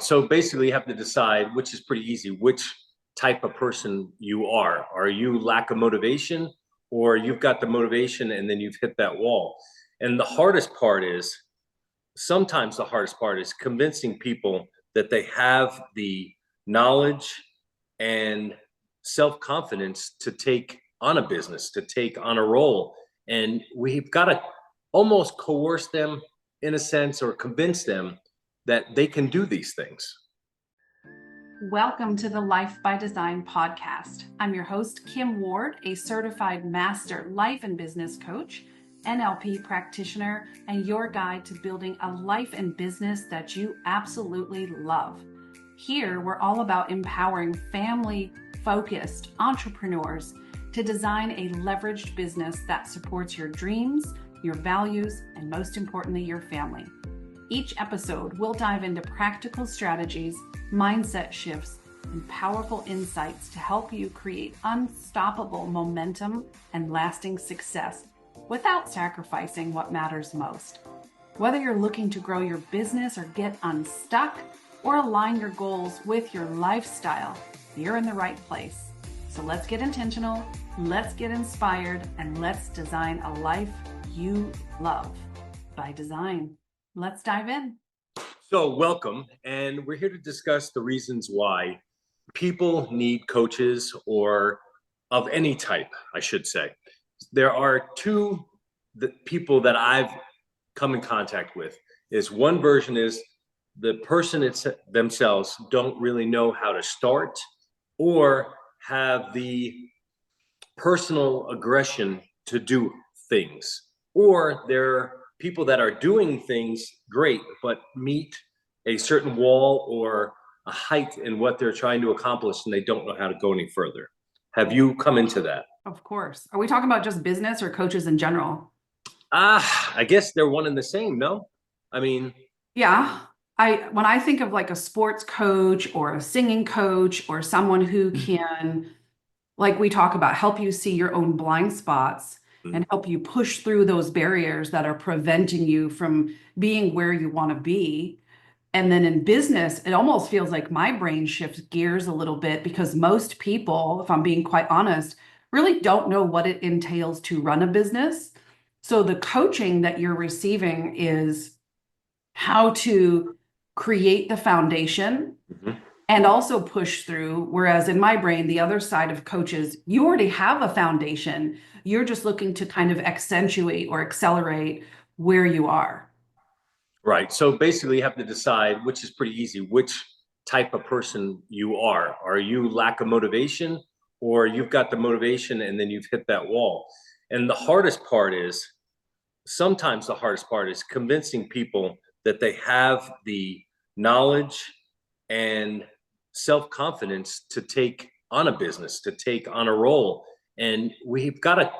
So basically, you have to decide, which is pretty easy, which type of person you are. Are you lack of motivation, or you've got the motivation and then you've hit that wall? And the hardest part is, sometimes the hardest part is convincing people that they have the knowledge and self confidence to take on a business, to take on a role. And we've got to almost coerce them in a sense, or convince them that they can do these things. Welcome to the Life by Design podcast. I'm your host, Kim Ward, a certified master life and business coach, NLP practitioner, and your guide to building a life and business that you absolutely love. Here, we're all about empowering family-focused entrepreneurs to design a leveraged business that supports your dreams, your values, and most importantly, your family. Each episode, we'll dive into practical strategies, mindset shifts, and powerful insights to help you create unstoppable momentum and lasting success without sacrificing what matters most. Whether you're looking to grow your business or get unstuck or align your goals with your lifestyle, you're in the right place. So let's get intentional, let's get inspired, and let's design a life you love by design. Let's dive in. So welcome, and we're here to discuss the reasons why people need coaches, or of any type, I should say. There are two people that I've come in contact with. Is one version is the person themselves don't really know how to start, or have the personal aggression to do things, or they're people that are doing things great, but meet a certain wall or a height in what they're trying to accomplish, and they don't know how to go any further. Have you come into that? Of course. Are we talking about just business or coaches in general? I guess they're one and the same, no? I mean, yeah. When I think of like a sports coach or a singing coach or someone who can, like we talk about, help you see your own blind spots and help you push through those barriers that are preventing you from being where you want to be. And then in business, it almost feels like my brain shifts gears a little bit, because most people, if I'm being quite honest, really don't know what it entails to run a business. So the coaching that you're receiving is how to create the foundation and also push through. Whereas in my brain, the other side of coaches, you already have a foundation. You're just looking to kind of accentuate or accelerate where you are. Right. So basically, you have to decide, which is pretty easy, which type of person you are. Are you lack of motivation, or you've got the motivation and then you've hit that wall? And the hardest part is, sometimes the hardest part is convincing people that they have the knowledge and self confidence to take on a business, to take on a role. And we've got to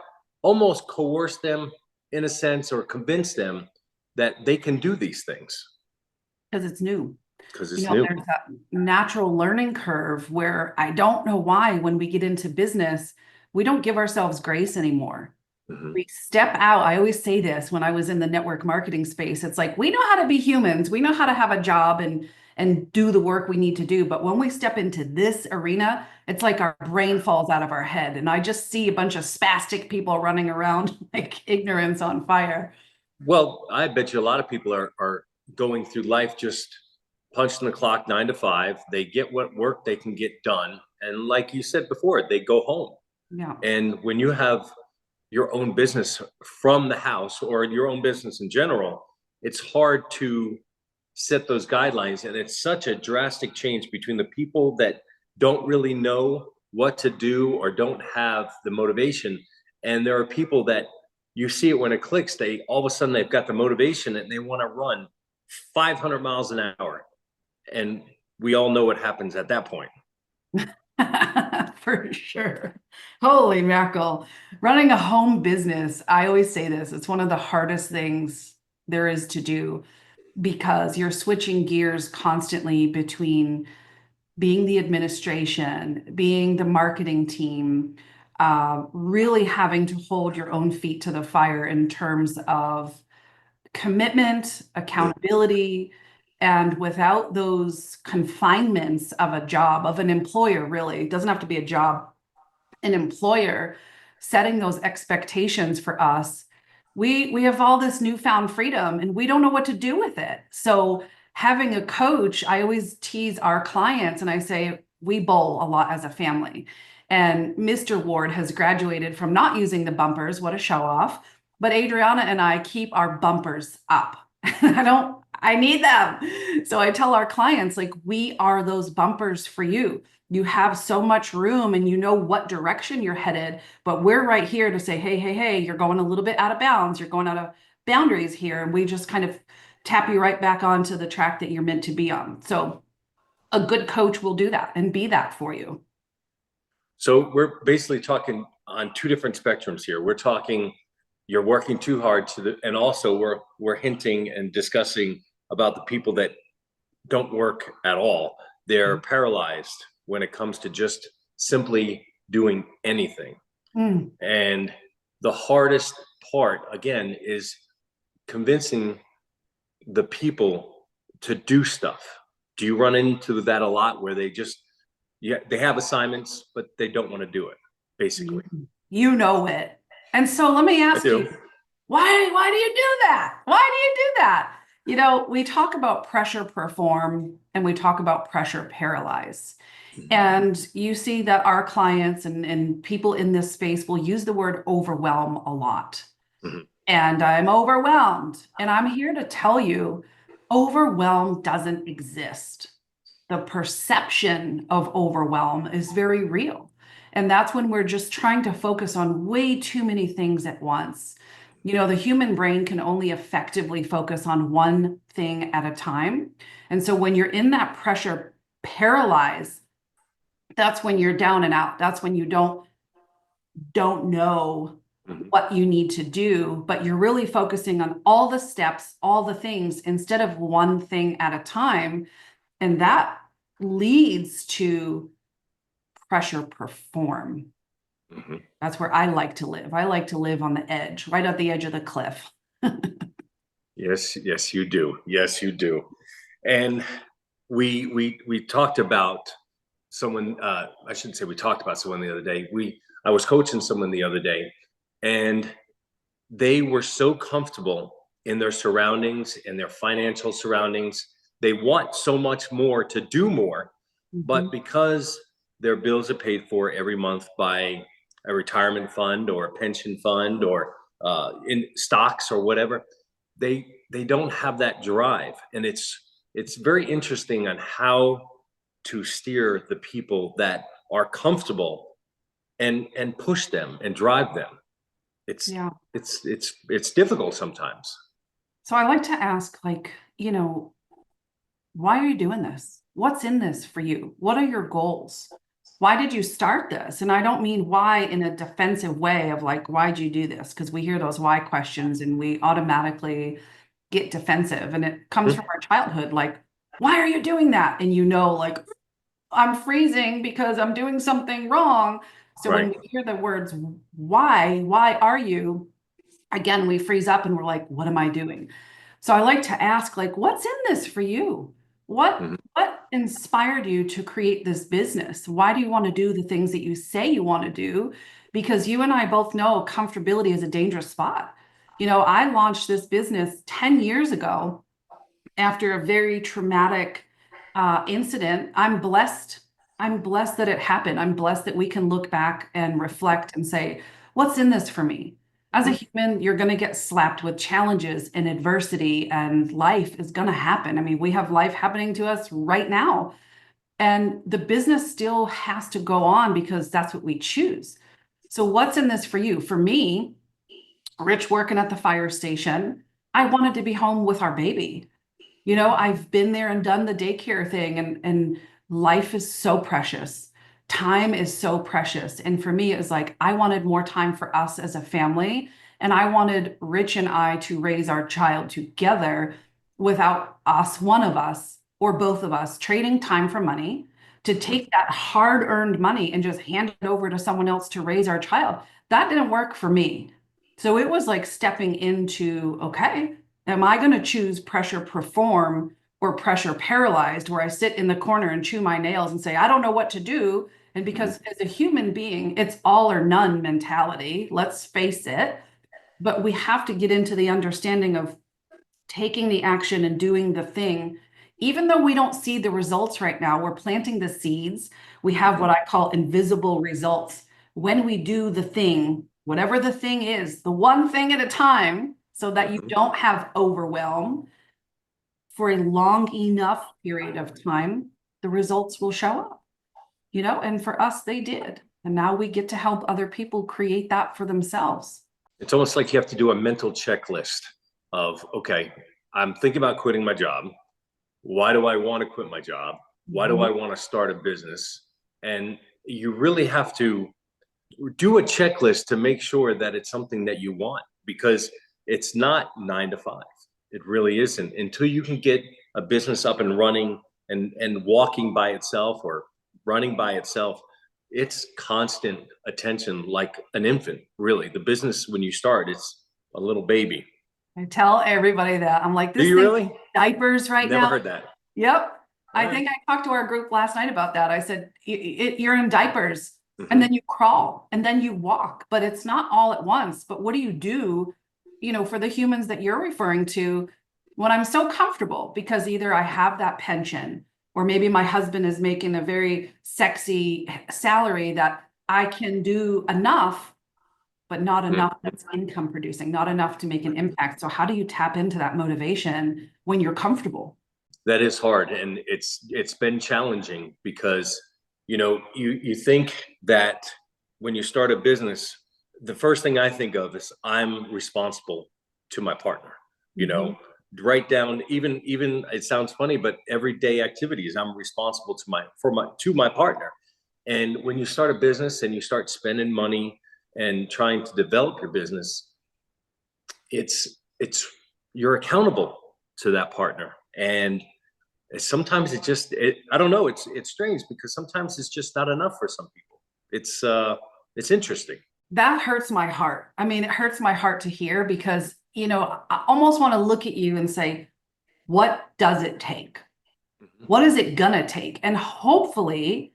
almost coerce them in a sense, or convince them that they can do these things. Because it's new. Because it's new. There's that natural learning curve where I don't know why when we get into business, we don't give ourselves grace anymore. We step out. I always say this when I was in the network marketing space. It's like, we know how to be humans. We know how to have a job and do the work we need to do. But when we step into this arena, it's like our brain falls out of our head. And I just see a bunch of spastic people running around like ignorance on fire. Well, I bet you a lot of people are going through life just punching the clock 9 to 5. They get what work they can get done. And like you said before, they go home. Yeah. And when you have your own business from the house, or your own business in general, it's hard to set those guidelines. And it's such a drastic change between the people that don't really know what to do or don't have the motivation. And there are people that you see it when it clicks, they all of a sudden they've got the motivation and they want to run 500 miles an hour. And we all know what happens at that point. For sure. Holy mackerel. Running a home business, I always say this, it's one of the hardest things there is to do, because you're switching gears constantly between being the administration, being the marketing team, really having to hold your own feet to the fire in terms of commitment, accountability, And without those confinements of a job, of an employer, really, it doesn't have to be a job, an employer setting those expectations for us, we have all this newfound freedom and we don't know what to do with it. So having a coach, I always tease our clients and I say, we bowl a lot as a family. And Mr. Ward has graduated from not using the bumpers, what a show off. But Adriana and I keep our bumpers up. I need them. So I tell our clients, like, we are those bumpers for you. You have so much room and you know what direction you're headed, but we're right here to say, hey, you're going a little bit out of bounds. You're going out of boundaries here. And we just kind of tap you right back onto the track that you're meant to be on. So a good coach will do that and be that for you. So we're basically talking on two different spectrums here. We're talking you're working too hard and also we're hinting and discussing about the people that don't work at all. They're paralyzed when it comes to just simply doing anything. And the hardest part, again, is convincing the people to do stuff. Do you run into that a lot where they have assignments, but they don't want to do it, basically? You know it. And so let me ask you, why do you do that? Why do you do that? You know, we talk about pressure perform and we talk about pressure paralyze. And you see that our clients and people in this space will use the word overwhelm a lot. And I'm overwhelmed. And I'm here to tell you, overwhelm doesn't exist. The perception of overwhelm is very real. And that's when we're just trying to focus on way too many things at once. You know, the human brain can only effectively focus on one thing at a time. And so when you're in that pressure paralyze, that's when you're down and out. That's when you don't know what you need to do, but you're really focusing on all the steps, all the things instead of one thing at a time. And that leads to pressure perform. That's where I like to live. I like to live on the edge, right at the edge of the cliff. Yes, you do. Yes, you do. And we talked about someone. I shouldn't say we talked about someone the other day. I was coaching someone the other day, and they were so comfortable in their surroundings, in their financial surroundings. They want so much more to do more, but because their bills are paid for every month by a retirement fund or a pension fund or in stocks or whatever, they don't have that drive. And it's very interesting on how to steer the people that are comfortable and push them and drive them. It's difficult sometimes. So I like to ask, like, you know, why are you doing this? What's in this for you? What are your goals? Why did you start this? And I don't mean why in a defensive way of like, why'd you do this? Because we hear those why questions and we automatically get defensive. And it comes from our childhood, like, why are you doing that? And you know, like, I'm freezing because I'm doing something wrong. So when we hear the words, why are you? Again, we freeze up and we're like, what am I doing? So I like to ask, like, what's in this for you? What inspired you to create this business? Why do you want to do the things that you say you want to do? Because you and I both know comfortability is a dangerous spot. You know, I launched this business 10 years ago after a very traumatic incident. I'm blessed. I'm blessed that it happened. I'm blessed that we can look back and reflect and say, what's in this for me? As a human, you're going to get slapped with challenges and adversity, and life is going to happen. I mean, we have life happening to us right now, and the business still has to go on because that's what we choose. So what's in this for you? For me, Rich working at the fire station, I wanted to be home with our baby. You know, I've been there and done the daycare thing, and life is so precious. Time is so precious. And for me, it was like, I wanted more time for us as a family. And I wanted Rich and I to raise our child together without us, one of us, or both of us trading time for money, to take that hard-earned money and just hand it over to someone else to raise our child. That didn't work for me. So it was like stepping into, okay, am I going to choose pressure perform or pressure paralyzed, where I sit in the corner and chew my nails and say, I don't know what to do. And because as a human being, it's all or none mentality, let's face it. But we have to get into the understanding of taking the action and doing the thing. Even though we don't see the results right now, we're planting the seeds. We have what I call invisible results. When we do the thing, whatever the thing is, the one thing at a time, so that you don't have overwhelm for a long enough period of time, the results will show up, and for us, they did. And now we get to help other people create that for themselves. It's almost like you have to do a mental checklist of, okay, I'm thinking about quitting my job. Why do I want to quit my job? Why do I want to start a business? And you really have to do a checklist to make sure that it's something that you want, because it's not 9 to 5. It really isn't, until you can get a business up and running and walking by itself or running by itself. It's constant attention, like an infant, really. The business, when you start, it's a little baby. I tell everybody that. I'm like, Do this you thing really? diapers right now. Never heard that. Yep. I All think right. I talked to our group last night about that. I said, you're in diapers and Mhm. then you crawl and then you walk, but it's not all at once. But what do you do, for the humans that you're referring to, when I'm so comfortable because either I have that pension or maybe my husband is making a very sexy salary that I can do enough, but not enough that's income producing, not enough to make an impact. So how do you tap into that motivation when you're comfortable? That is hard, and it's been challenging because you think that when you start a business, the first thing I think of is I'm responsible to my partner. Write down, even it sounds funny, but everyday activities, I'm responsible to my partner. And when you start a business and you start spending money and trying to develop your business, it's you're accountable to that partner. And sometimes I don't know, it's strange because sometimes it's just not enough for some people. It's interesting. That hurts my heart. I mean, it hurts my heart to hear because, I almost want to look at you and say, what does it take? What is it gonna take? And hopefully,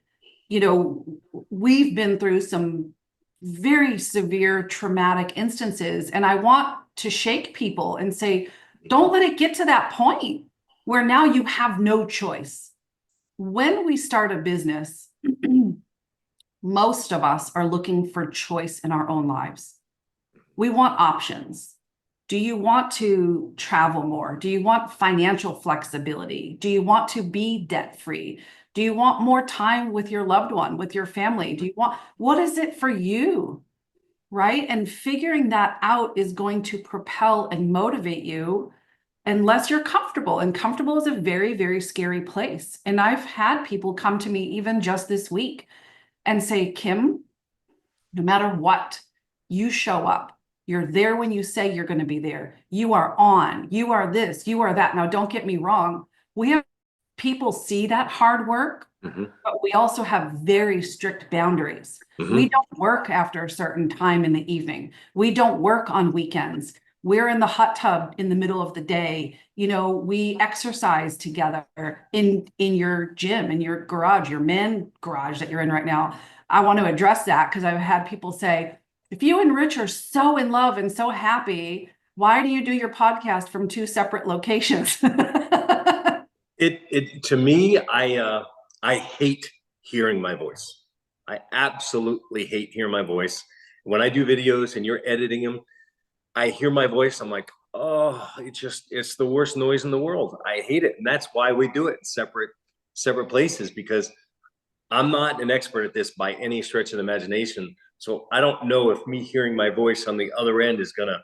we've been through some very severe traumatic instances. And I want to shake people and say, don't let it get to that point where now you have no choice. When we start a business, most of us are looking for choice in our own lives. We want options. Do you want to travel more? Do you want financial flexibility? Do you want to be debt-free? Do you want more time with your loved one, with your family? What is it for you? Right? And figuring that out is going to propel and motivate you unless you're comfortable. And comfortable is a very, very scary place. And I've had people come to me even just this week and say, Kim, no matter what, you show up. You're there when you say you're going to be there. You are on. You are this. You are that. Now, don't get me wrong. We have people see that hard work, but we also have very strict boundaries. We don't work after a certain time in the evening. We don't work on weekends. We're in the hot tub in the middle of the day. We exercise together in your gym, in your garage, your man garage that you're in right now. I want to address that because I've had people say, if you and Rich are so in love and so happy, why do you do your podcast from 2 separate locations? It to me, I hate hearing my voice. I absolutely hate hearing my voice. When I do videos and you're editing them, I hear my voice. I'm like, oh, it's the worst noise in the world. I hate it. And that's why we do it in separate places, because I'm not an expert at this by any stretch of the imagination. So I don't know if me hearing my voice on the other end is gonna,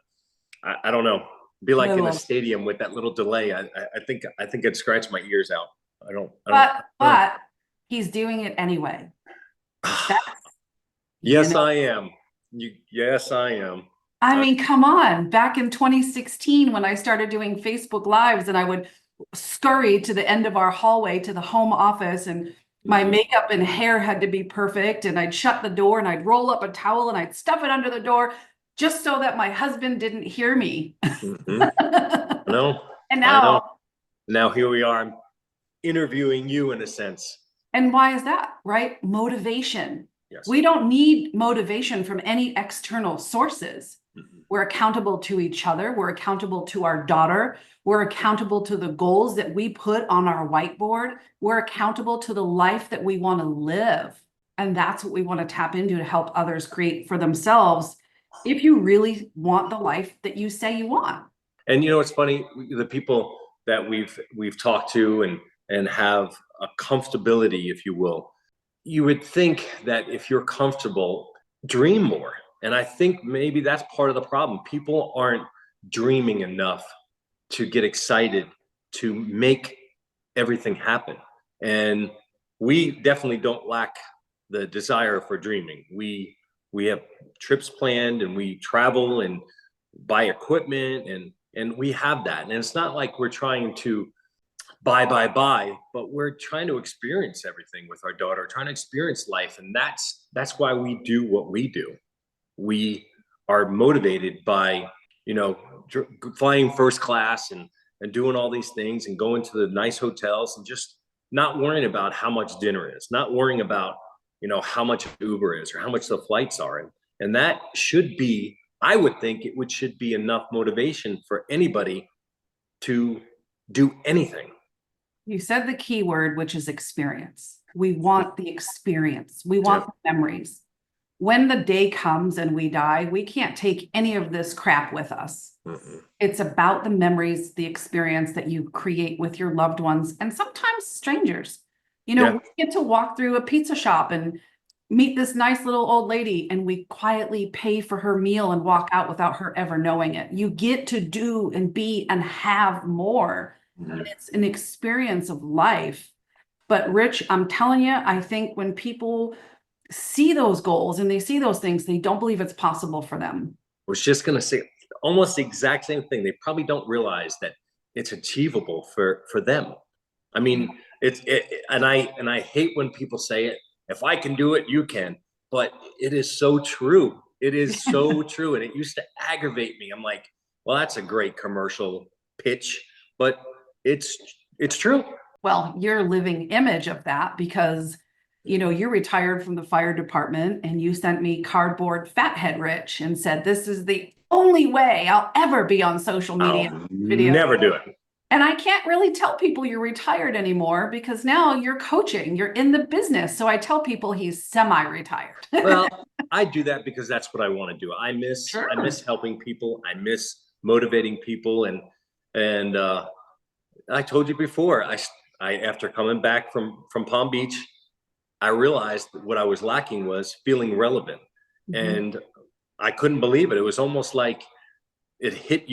I don't know, be like in a stadium with that little delay. I think I'd scratch my ears out. But he's doing it anyway. Yes, I am. Yes, I am. I mean, come on. Back in 2016, when I started doing Facebook Lives and I would scurry to the end of our hallway to the home office, and my makeup and hair had to be perfect, and I'd shut the door and I'd roll up a towel and I'd stuff it under the door just so that my husband didn't hear me. No, And now Now here we are, I'm interviewing you in a sense. And why is that, right? Motivation. Yes. We don't need motivation from any external sources. Mhm. We're accountable to each other. We're accountable to our daughter. We're accountable to the goals that we put on our whiteboard. We're accountable to the life that we want to live. And that's what we want to tap into to help others create for themselves if you really want the life that you say you want. And you know, it's funny, the people that we've talked to and have a comfortability, if you will, you would think that if you're comfortable, dream more. And I think maybe that's part of the problem. People aren't dreaming enough to get excited to make everything happen. And we definitely don't lack the desire for dreaming. We have trips planned and we travel and buy equipment and we have that. And it's not like we're trying to buy, but we're trying to experience everything with our daughter, trying to experience life. And that's why we do what we do. We are motivated by, you know, flying first class and doing all these things and going to the nice hotels and just not worrying about how much dinner is, not worrying about, you know, how much Uber is or how much the flights are. And that should be, I would think should be enough motivation for anybody to do anything. You said the key word, which is experience. We want the experience. We want the memories. When the day comes and we die, we can't take any of this crap with us. Mm-mm. It's about the memories, the experience that you create with your loved ones and sometimes strangers. You know, we get to walk through a pizza shop and meet this nice little old lady and we quietly pay for her meal and walk out without her ever knowing it. You get to do and be and have more. And it's an experience of life. But Rich, I'm telling you, I think when people see those goals and they see those things, they don't believe it's possible for them. I was just going to say almost the exact same thing. They probably don't realize that it's achievable for them. I mean, and I hate when people say it. If I can do it, you can. But it is so true. It is so true. And it used to aggravate me. I'm like, well, that's a great commercial pitch, but it's true. Well, you're a living image of that because, you know, you're retired from the fire department and you sent me cardboard fathead Rich and said, this is the only way I'll ever be on social media. I'll never do it. And I can't really tell people you're retired anymore because now you're coaching, you're in the business. So I tell people he's semi-retired. Well, I do that because that's what I want to do. I miss helping people. I miss motivating people. And I told you before, I after coming back from Palm Beach, I realized that what I was lacking was feeling relevant. Mm-hmm. And I couldn't believe it. It was almost like it hit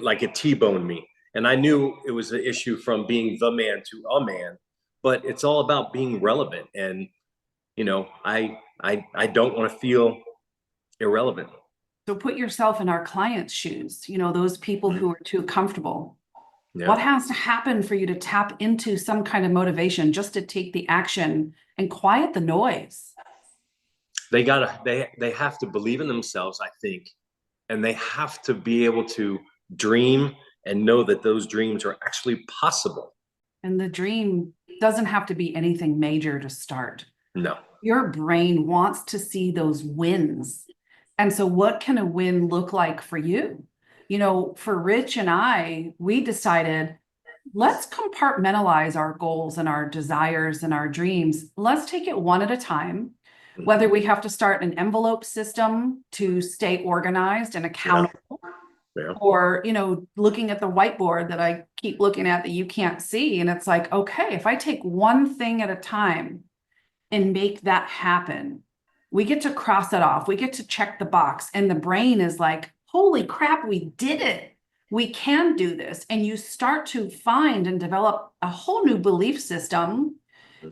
like it T-boned me. And I knew it was an issue from being the man to a man, but it's all about being relevant. And, you know, I don't want to feel irrelevant. So put yourself in our clients' shoes, you know, those people who are too comfortable. Yeah. What has to happen for you to tap into some kind of motivation just to take the action and quiet the noise? They have to believe in themselves, I think, and they have to be able to dream and know that those dreams are actually possible. And the dream doesn't have to be anything major to start. No. Your brain wants to see those wins. And so what can a win look like for you? You know, for Rich and I, we decided, let's compartmentalize our goals and our desires and our dreams. Let's take it one at a time. Whether we have to start an envelope system to stay organized and accountable, or, you know, looking at the whiteboard that I keep looking at that you can't see. And it's like, okay, if I take one thing at a time and make that happen, we get to cross it off. We get to check the box. And the brain is like, holy crap, we did it. We can do this. And you start to find and develop a whole new belief system.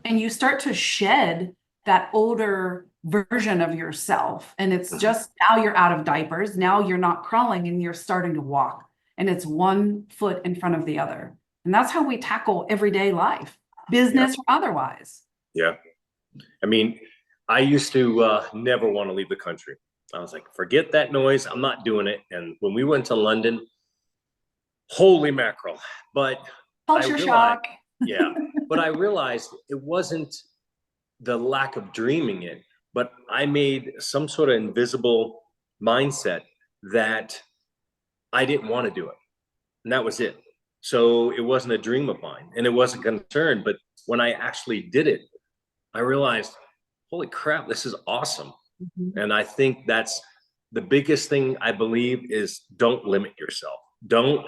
And you start to shed that older version of yourself. And it's just now you're out of diapers. Now you're not crawling and you're starting to walk. And it's one foot in front of the other. And that's how we tackle everyday life, business or otherwise. Yeah. I mean, I used to never want to leave the country. I was like, forget that noise. I'm not doing it. And when we went to London, holy mackerel. But Culture shock. Yeah, but I realized it wasn't the lack of dreaming it, but I made some sort of invisible mindset that I didn't want to do it. And that was it. So it wasn't a dream of mine and it wasn't a concern. But when I actually did it, I realized, holy crap, this is awesome. Mhm. And I think that's the biggest thing I believe is don't limit yourself. Don't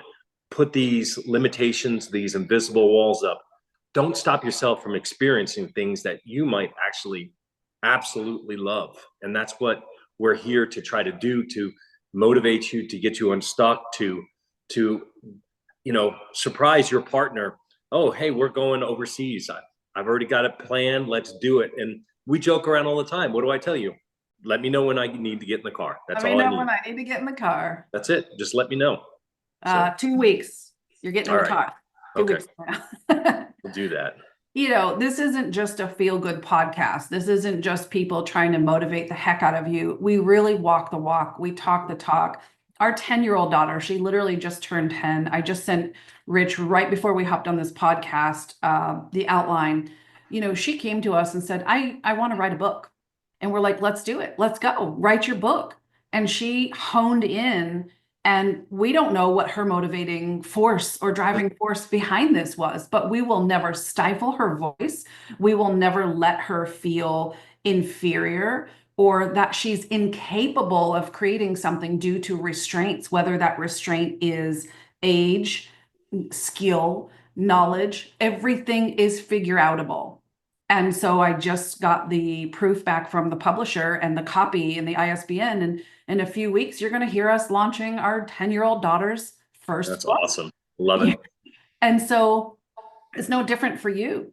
put these limitations, these invisible walls up. Don't stop yourself from experiencing things that you might actually absolutely love. And that's what we're here to try to do, to motivate you, to get you unstuck, to surprise your partner. Oh, hey, we're going overseas. I've already got it planned. Let's do it. And we joke around all the time. What do I tell you? Let me know when I need to get in the car. That's all I need. When I need to get in the car. That's it. Just let me know. So, 2 weeks. You're getting in all the right. car. 2 Okay. weeks from now. We'll do that. This isn't just a feel-good podcast. This isn't just people trying to motivate the heck out of you. We really walk the walk. We talk the talk. Our 10-year-old daughter, she literally just turned 10. I just sent Rich right before we hopped on this podcast, the outline. She came to us and said, I want to write a book. And we're like, let's do it. Let's go. Write your book. And she honed in. And we don't know what her motivating force or driving force behind this was, but we will never stifle her voice. We will never let her feel inferior or that she's incapable of creating something due to restraints, whether that restraint is age, skill, knowledge, everything is figure outable. And so I just got the proof back from the publisher and the copy and the ISBN. And in a few weeks, you're going to hear us launching our 10-year-old daughter's first That's book. awesome. Love it. And so it's no different for you.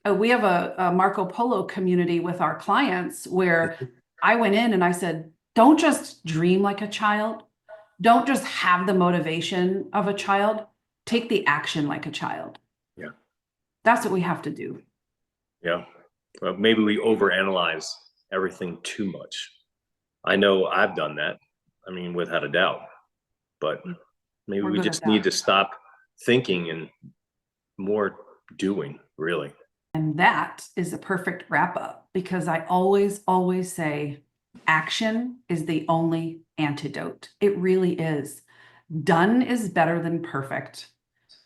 We have a Marco Polo community with our clients where I went in and I said, don't just dream like a child. Don't just have the motivation of a child. Take the action like a child. Yeah. That's what we have to do. Yeah. Well, maybe we overanalyze everything too much. I know I've done that. I mean, without a doubt. But maybe we just need to stop thinking and more doing, really. And that is the perfect wrap up because I always say action is the only antidote. It really is. Done is better than perfect.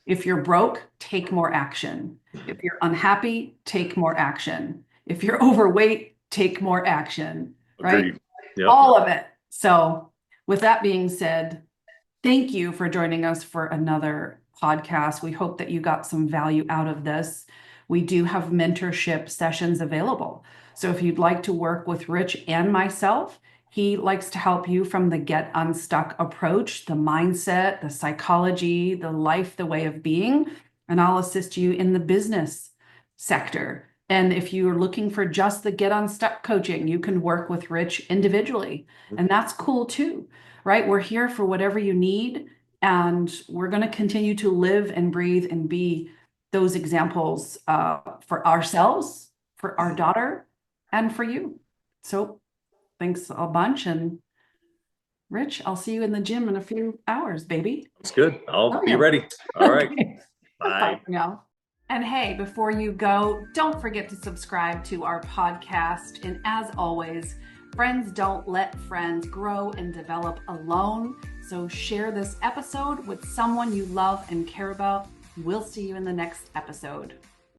If you're broke, take more action. If you're unhappy, take more action. If you're overweight, take more action, right? Agreed. Yep. All of it. So with that being said, thank you for joining us for another podcast. We hope that you got some value out of this. We do have mentorship sessions available. So if you'd like to work with Rich and myself, he likes to help you from the get unstuck approach, the mindset, the psychology, the life, the way of being, and I'll assist you in the business sector. And if you're looking for just the get unstuck coaching, you can work with Rich individually. And that's cool too, right? We're here for whatever you need. And we're going to continue to live and breathe and be those examples for ourselves, for our daughter, and for you. So thanks a bunch. And Rich, I'll see you in the gym in a few hours, baby. It's good. I'll be ready. All right. Okay. Bye for now. And hey, before you go, don't forget to subscribe to our podcast. And as always, friends don't let friends grow and develop alone. So share this episode with someone you love and care about. We'll see you in the next episode.